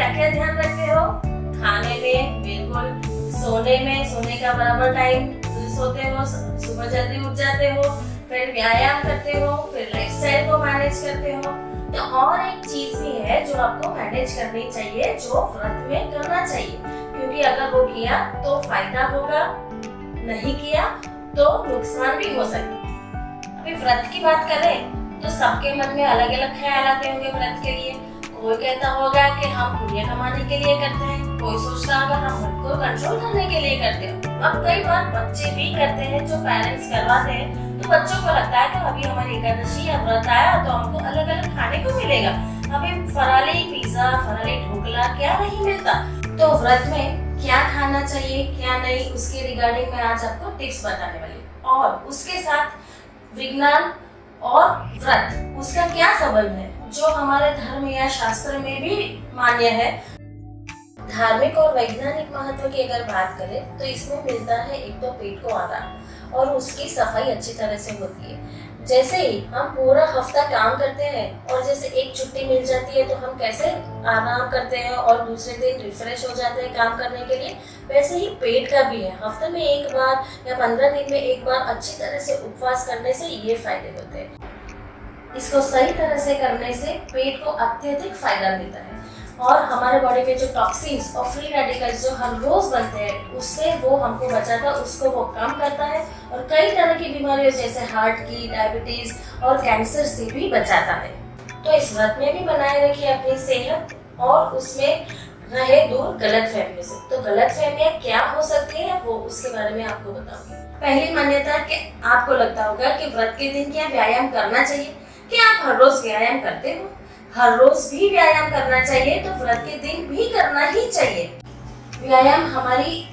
क्या क्या ध्यान रखते हो? खाने में बिल्कुल, सोने का बराबर टाइम सोते हो, सुबह जल्दी उठ जाते हो, फिर व्यायाम करते हो, फिर लाइफस्टाइल को मैनेज करते हो। तो और एक चीज भी है जो आपको मैनेज करनी चाहिए, जो व्रत में करना चाहिए, क्योंकि अगर वो किया तो फायदा होगा, नहीं किया तो नुकसान भी हो सकता है। अभी व्रत की बात करें तो सबके मन में अलग अलग ख्याल आते होंगे व्रत के लिए। कोई कहता होगा कि हम पुण्य कमाने के लिए करते हैं, कोई सोचता होगा हम मन को कंट्रोल करने के लिए करते हैं। अब कई बार बच्चे भी करते हैं, जो पेरेंट्स करवाते हैं, तो बच्चों को लगता है कि अभी हमारी एकादशी या व्रत आया तो हमको अलग अलग खाने को मिलेगा, हमें फराली पिज्जा, फराली ढोकला क्या नहीं मिलता। तो व्रत में क्या खाना चाहिए क्या नहीं, उसके रिगार्डिंग मैं आज आपको टिप्स बताने वाली हूँ। और उसके साथ विज्ञान और व्रत, उसका क्या संबंध है, जो हमारे धर्म या शास्त्र में भी मान्य है। धार्मिक और वैज्ञानिक महत्व की अगर बात करें तो इसमें मिलता है एक तो पेट को आराम और उसकी सफाई अच्छी तरह से होती है। जैसे ही हम पूरा हफ्ता काम करते हैं और जैसे एक छुट्टी मिल जाती है तो हम कैसे आराम करते हैं और दूसरे दिन रिफ्रेश हो जाते हैं काम करने के लिए, वैसे ही पेट का भी है। हफ्ते में एक बार या 15 दिन में एक बार अच्छी तरह से उपवास करने से ये फायदे होते हैं। इसको सही तरह से करने से पेट को अत्यधिक फायदा मिलता है और हमारे बॉडी में जो टॉक्सिन्स और फ्री रेडिकल्स जो हर रोज बनते हैं उससे वो हमको बचाता है, उसको वो कम करता है और कई तरह की बीमारियों जैसे हार्ट की, डायबिटीज और कैंसर से भी बचाता है। तो इस व्रत में भी बनाए रखिए अपनी सेहत और उसमें रहे दूर गलतफहमियों से। तो गलतफहमियां क्या हो सकती है वो उसके बारे में आपको बताऊंगी। पहली मान्यता कि आपको लगता होगा कि व्रत के दिन क्या व्यायाम करना चाहिए। क्या आप हर रोज व्यायाम करते हो? हर रोज भी व्यायाम करना चाहिए, तो व्रत के दिन भी करना ही चाहिए। व्यायाम हमारी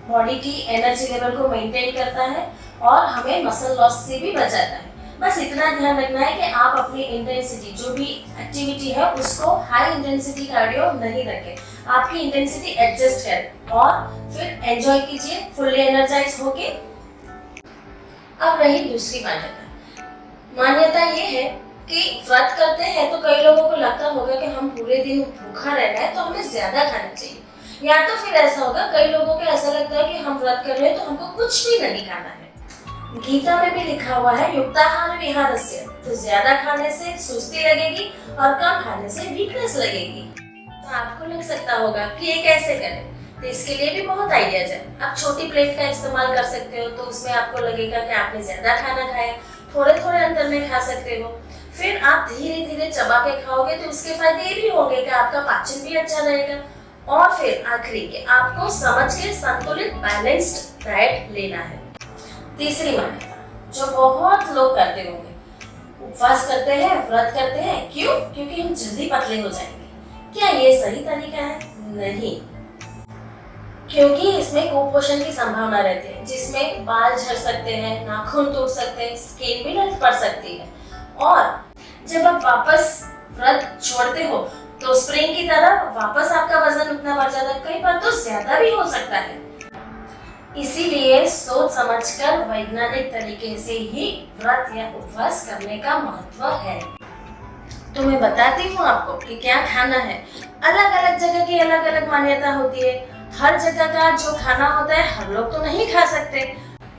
बॉडी की एनर्जी लेवल को मेंटेन करता है और हमें मसल लॉस से भी बचाता है। बस इतना ध्यान रखना है कि आप अपनी इंटेंसिटी जो भी एक्टिविटी है उसको हाई इंटेंसिटी कार्डियो नहीं रखें, आपकी इंटेंसिटी एडजस्ट करें और फिर एंजॉय कीजिए फुल्ली एनर्जाइज होके। अब रही दूसरी मान्यता ये है कि व्रत करते हैं तो कई लोगों को लगता होगा कि हम पूरे दिन भूखा रहना है तो हमें ज्यादा खाना चाहिए, या तो फिर ऐसा होगा कई लोगों को ऐसा लगता है कि हम व्रत कर रहे हैं तो हमको कुछ भी नहीं खाना है। गीता में भी लिखा हुआ है युक्ताहार विहारस्य, तो ज्यादा खाने से सुस्ती लगेगी और कम खाने से वीकनेस लगेगी। तो आपको लग सकता होगा कि ये कैसे करें, तो इसके लिए भी बहुत आइडियाज है। आप छोटी प्लेट का इस्तेमाल कर सकते हो, तो उसमें आपको लगेगा कि आपने ज्यादा खाना खाया, थोड़े थोड़े अंतर में खा सकते हो। फिर आप धीरे धीरे चबा के खाओगे तो उसके फायदे ये भी होंगे कि आपका पाचन भी अच्छा रहेगा। और फिर आखिरी के आपको समझ के संतुलित बैलेंस्ड डाइट लेना है। तीसरी मान्यता जो बहुत लोग करते होंगे, उपवास करते हैं, व्रत करते हैं, क्यों? क्योंकि हम जल्दी पतले हो जाएंगे। क्या ये सही तरीका है? नहीं, क्योंकि इसमें कुपोषण की संभावना रहती है, जिसमें बाल झड़ सकते हैं, नाखून टूट सकते हैं, स्किन भी डल पड़ सकती है। और जब आप वापस व्रत छोड़ते हो तो स्प्रिंग की तरह वापस आपका वजन उतना बढ़ जाता है, कई बार तो ज्यादा भी हो सकता है। इसीलिए सोच समझकर वैज्ञानिक तरीके से ही व्रत या उपवास करने का महत्व है। तो मैं बताती हूँ आपको कि क्या खाना है। अलग अलग जगह की अलग अलग मान्यता होती है, हर जगह का जो खाना होता है हर लोग तो नहीं खा सकते।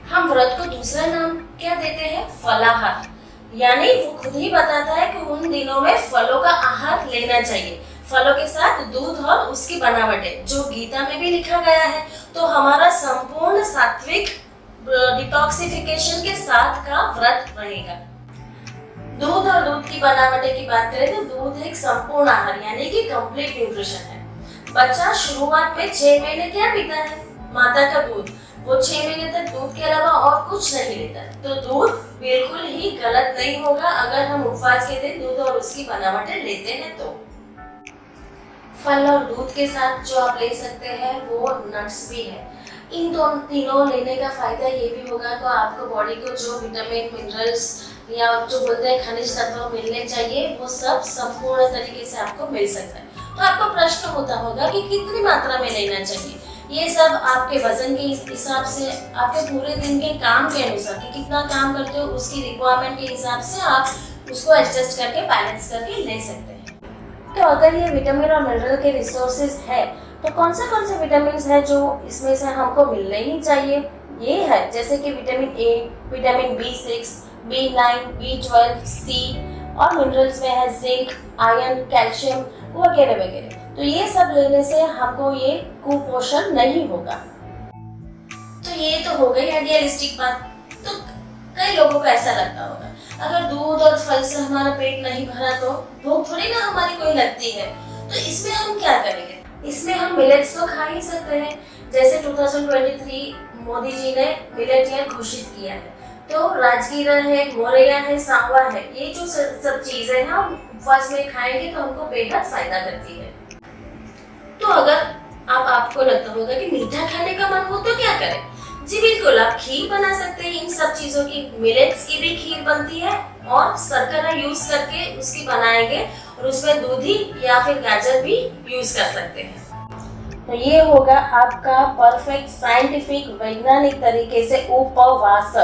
हम व्रत को दूसरा नाम क्या देते हैं? फलाहार, यानी वो खुद ही बताता है कि उन दिनों में फलों का आहार लेना चाहिए, फलों के साथ दूध और उसकी बनावटें, जो गीता में भी लिखा गया है। तो हमारा संपूर्ण सात्विक डिटॉक्सिफिकेशन के साथ का व्रत रहेगा। दूध और दूध की बनावटें की बात करें तो दूध एक संपूर्ण आहार यानी कि कंप्लीट न्यूट्रिशन है। बच्चा शुरुआत में 6 महीने क्या पीता है? माता का दूध। वो 6 महीने तक दूध के अलावा और कुछ नहीं लेता। तो दूध बिल्कुल ही गलत नहीं होगा अगर हम उपवास के दिन दूध और उसकी बनावटें लेते हैं। तो फल और दूध के साथ जो आप ले सकते हैं वो नट्स भी है। इन दोनों तीनों लेने का फायदा ये भी होगा तो आपको बॉडी को जो विटामिन, मिनरल्स या जो बोलते हैं खनिज तत्व मिलने चाहिए वो सब संपूर्ण तरीके से आपको मिल सकता है। तो आपको प्रश्न होता होगा कि कितनी मात्रा में लेना चाहिए। ये सब आपके वजन के हिसाब से, आपके पूरे दिन के काम के अनुसार कि कितना काम करते हो उसकी रिक्वायरमेंट के हिसाब से आप उसको एडजस्ट करके बैलेंस करके ले सकते हैं। तो अगर ये विटामिन और मिनरल के रिसोर्सेज है तो कौन से विटामिन है जो इसमें से हमको मिलने ही चाहिए? ये है जैसे कि vitamin A, vitamin B6, B9, B12, C और मिनरल्स में है जिंक, आयरन, कैल्शियम वगैरह वगैरह। तो ये सब लेने से हमको ये कुपोषण नहीं होगा। तो ये तो हो गई आइडियलिस्टिक बात। तो कई लोगों को ऐसा लगता होगा अगर दूध और फल से हमारा पेट नहीं भरा तो भूख थोड़ी ना हमारी कोई लगती है। तो इसमें हम क्या करेंगे? इसमें हम मिलेट्स तो खा ही सकते हैं। जैसे 2023 मोदी जी ने मिलेट ईयर घोषित किया है। तो राजगीरा है, मोरैया है, सांवा है, ये जो सब चीजें हम उपवास में खाएंगे तो हमको बेहद फायदा करती है। तो अगर आपको लगता होगा कि मीठा खाने का मन हो तो क्या करें? जी बिल्कुल, आप खीर बना सकते हैं इन सब चीजों की। मिलेट्स की भी खीर बनती है और शर्करा यूज करके उसकी बनाएंगे और उसमें दूधी या फिर गाजर भी यूज कर सकते हैं। तो ये होगा आपका परफेक्ट साइंटिफिक वैज्ञानिक तरीके से उपवास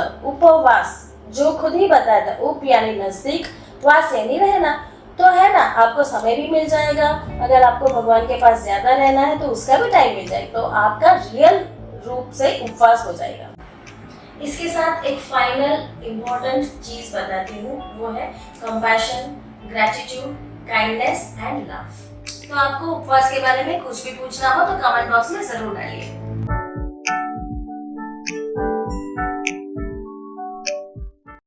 जो खुद ही बताया था। उप यानी नजदीक, वास यानी रहना। तो है ना, आपको समय भी मिल जाएगा। अगर आपको भगवान के पास ज्यादा रहना है तो उसका भी टाइम मिल जाएगा। तो आपका रियल रूप से उपवास हो जाएगा। इसके साथ एक फाइनल इम्पोर्टेंट चीज बताती हूँ, वो है compassion, gratitude, kindness and love. तो आपको उपवास के बारे में कुछ भी पूछना हो तो कमेंट बॉक्स में जरूर डालिए।